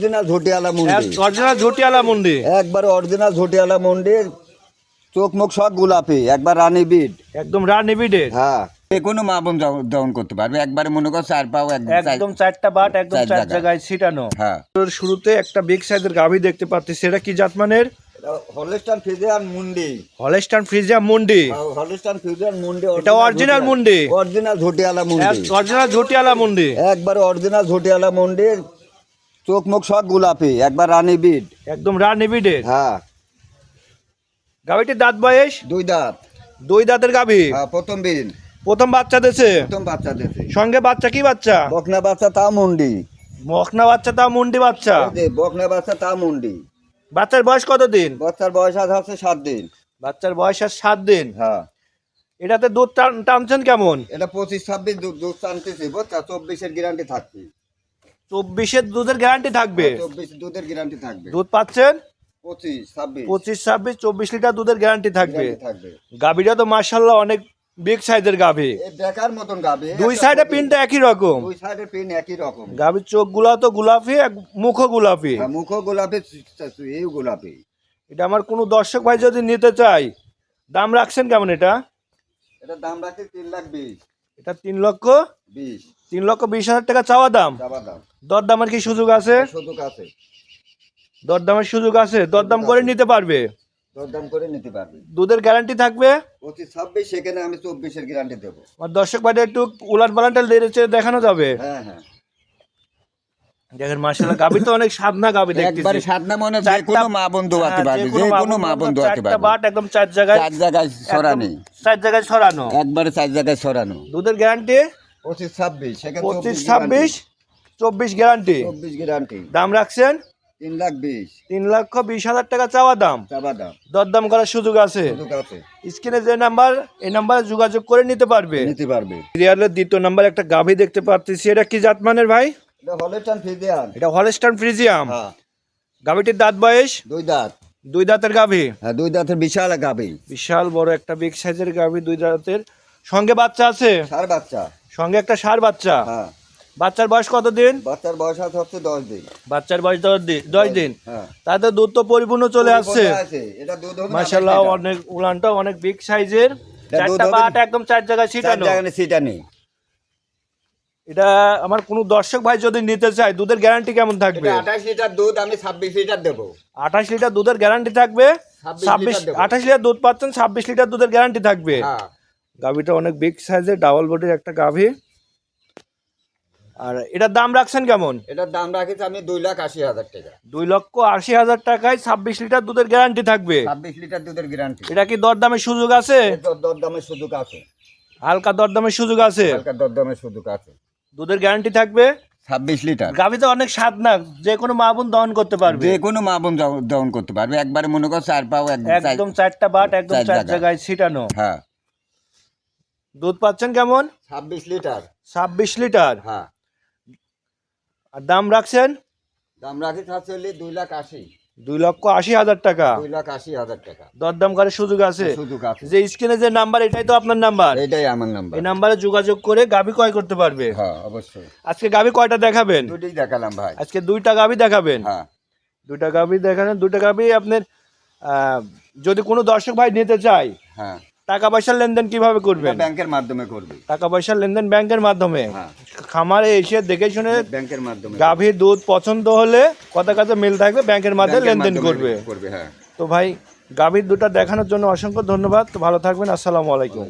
Original ঝটিয়ালা মুন্ডি, original ঝটিয়ালা মুন্ডি, একবার অরিজিনাল ঝটিয়ালা মুন্ডি, চোখ মুখ সব গোলাপি, একবার রানী বিট, একদম রানী বিডের। হ্যাঁ কোনো মা বোন দহন করতে পারবে, একবারে মনে কর 4 পাও একদম 4টা বাট একদম 4 জায়গায় ছিটানো। হ্যাঁ, শুরুতে একটা বিগ সাইজের গাভী দেখতে পাচ্ছি, সেটা কি জাতমানের? হলস্টাইন ফ্রিজিয়ান মুন্ডি, হলস্টাইন ফ্রিজিয়ান মুন্ডি, হলস্টাইন ফ্রিজিয়ান মুন্ডি, এটা অরিজিনাল মুন্ডি, অরিজিনাল ঝটিয়ালা মুন্ডি, অরিজিনাল ঝটিয়ালা মুন্ডি, একবারে অরিজিনাল ঝটিয়ালা মুন্ডি, চোখ মুখ সব গোলাপি, একবার রানী বিট, একদম রানী বিডের। হ্যাঁ। গাভীটির দাঁত বয়স 2 দাঁত, 2 দাঁতের গাভী, হ্যাঁ প্রথম দিন, প্রথম বাচ্চা দিয়েছে, প্রথম বাচ্চা দিয়েছে, সঙ্গে বাচ্চা কি বাচ্চা? বকনা বাচ্চা তা মুন্ডি, মখনা বাচ্চা তা মুন্ডি বাচ্চা। বকনা বাচ্চা তা মুন্ডি। বাচ্চার বয়স কত দিন? বাচ্চার বয়স আছে 7 দিন। বাচ্চার বয়স আর 7 দিন। হ্যাঁ, এটাতে দুধ টানছেন কেমন? এটা 25-26 দুধ টানতেছি, 24-এর গ্যারান্টি থাকবে, 24-এর দুধের গ্যারান্টি থাকবে। 24 দুধের গ্যারান্টি থাকবে, দুধ পাচ্ছেন 25-26 25-26 24 লিটার দুধের গ্যারান্টি থাকবে। থাকবে। গাভীটা তো মাশাআল্লাহ অনেক বিগ সাইজের গাভী, এই দেখার মতন গাবে, দুই সাইডে পিনটা একই রকম, দুই সাইডে পিন একই রকম, গাভীর চোখগুলা তো গোলাপি, মুখও গোলাপি। হ্যাঁ, মুখও গোলাপি, এই গোলাপি। এটা আমার কোনো দর্শক ভাই যদি নিতে চাই, দাম রাখছেন কেমন এটা? এটা দাম রাখি 3,20,000। এটা 3,20,000 20 3,20,000 টাকা চাওয়া দাম। চাওয়া দাম, দরদামের কি সুযোগ আছে? সুযোগ আছে, দরদামের সুযোগ আছে, দরদাম করে নিতে পারবে, দরদাম করে নিতে পারবে। দুধের গ্যারান্টি থাকবে 25-26, সেখানে আমি 24-এর গ্যারান্টি দেবো। আর দর্শক ভাইটা একটু উলাট পালানটা দেখানো যাবে। হ্যাঁ হ্যাঁ, দেখেন মাশাআল্লাহ গাভী তো অনেক সাধনা গাভী দেখতেছি, একবারে সাধনা মনে যে কোনো মা বোন দোয়াতে পারবে, যে কোনো মা বোন দোয়াতে পারবে। বাট একদম 4 জায়গায়, 4 জায়গায় ছড়ানো, 4 জায়গায় ছড়ানো, একবারে 4 জায়গায় ছড়ানো। দুধের গ্যারান্টি 25-26, সেখানে 25-26 24 গ্যারান্টি। 24 গ্যারান্টি। দাম রাখছেন 3,20,000 3,20,000 টাকা চাওয়া দাম, চাওয়া দাম, দরদাম করার সুযোগ আছে। সুযোগ আছে, স্ক্রিনে যে নাম্বার, এই নাম্বারে যোগাযোগ করে নিতে পারবে। নিতে পারবে। সিরিয়ালের 2য় নাম্বার একটা গাভী দেখতে পাচ্ছি, এটা কি জাতমানের ভাই? এটা হলস্টাইন ফ্রিজিয়ান, এটা হলস্টাইন ফ্রিজিয়াম। হ্যাঁ গাভীটির দাঁত বয়স 2 দাঁত, 2 দাঁতের গাভী, হ্যাঁ 2 দাঁতের বিশাল গাবে, বিশাল বড় একটা বিগ সাইজের গাভী, 2 দাঁতের, সঙ্গে বাচ্চা আছে, ষাঁড় বাচ্চা, সঙ্গে একটা ষাঁড় বাচ্চা। হ্যাঁ। বাচ্চার বয়স কত দিন? বাচ্চার বয়স হচ্ছে 10 দিন। বাচ্চার বয়স 10 দিন। হ্যাঁ, তাতে দুধ তো পরিপূর্ণ চলে আসছে এটা দুধ হবে মাশাআল্লাহ, অনেক উলানটা অনেক বিগ সাইজের, এটা দুধ 4টা হবে বাট একদম 4 জায়গায় 4 ছিটানো। জায়গায় সিটা নেই। এটা আমার কোনো দর্শক ভাই যদি নিতে চায়, দুধের গ্যারান্টি কেমন থাকবে? এটা 28 লিটার দুধ, আমি 26 লিটার দেবো। 28 লিটার দুধের গ্যারান্টি থাকবে, 28 লিটার দুধ পাচ্ছেন, 26 লিটার দুধের গ্যারান্টি থাকবে। হ্যাঁ, গাভীটা অনেক বিগ সাইজের, ডাবল বডির একটা গাভী। আর এটার দাম রাখছেন কেমন? এটার দাম রাখেছি আমি 2,80,000 টাকা। 2,80,000 টাকায় 26 লিটার দুধের গ্যারান্টি থাকবে। 26 লিটার দুধের গ্যারান্টি। এটা কি দরদামের সুযোগ আছে? দরদামের সুযোগ আছে, হালকা দরদামের সুযোগ আছে, হালকা দরদামের সুযোগ আছে। দুধের গ্যারান্টি থাকবে। 26 লিটার, গাভীতে অনেক স্বাদ না, যে কোনো মা বোন দহন করতে পারবে, যে কোনো মা বোন দহন করতে পারবে, একবারে মনে কর 4 পাও একদম 4টা বাট একদম 4 জায়গায় ছিটানো। হ্যাঁ, দুধ পাচ্ছেন কেমন? 26 লিটার, 26 লিটার। হ্যাঁ। আর দাম রাখছেন? দাম রাখি থাকছে 2,80,000, 2,80,000 টাকা। 2,80,000 টাকা। দরদাম করার সুযোগ আছে। সুযোগ আছে, যে স্ক্রিনে যে নাম্বার, এটাই তো আপনার নাম্বার? এটাই আমার নাম্বার। এই নাম্বারে যোগাযোগ করে গাভী ক্রয় করতে পারবে। হ্যাঁ অবশ্যই। আজকে গাভী কয়টা দেখাবেন? দুটোই দেখালাম ভাই। আজকে 2টা গাভী দেখাবেন। হ্যাঁ, 2টা গাভী দেখাবেন। 2টা গাভী আপনার যদি কোনো দর্শক ভাই নিতে চায়, হ্যাঁ, টাকা পয়সার লেনদেন কিভাবে করবেন? ব্যাংকের মাধ্যমে করবে। টাকা পয়সার লেনদেন ব্যাংকের মাধ্যমে। হ্যাঁ, খামারে এসে দেখে শুনে ব্যাংকের মাধ্যমে গাভীর দুধ পছন্দ হলে, কথা কাছে মিল থাকবে, ব্যাংকের মাধ্যমে লেনদেন করবে। হ্যাঁ। তো ভাই গাভীর দুধটা দেখানোর জন্য অসংখ্য ধন্যবাদ। তো ভালো থাকবেন, আসসালামু আলাইকুম।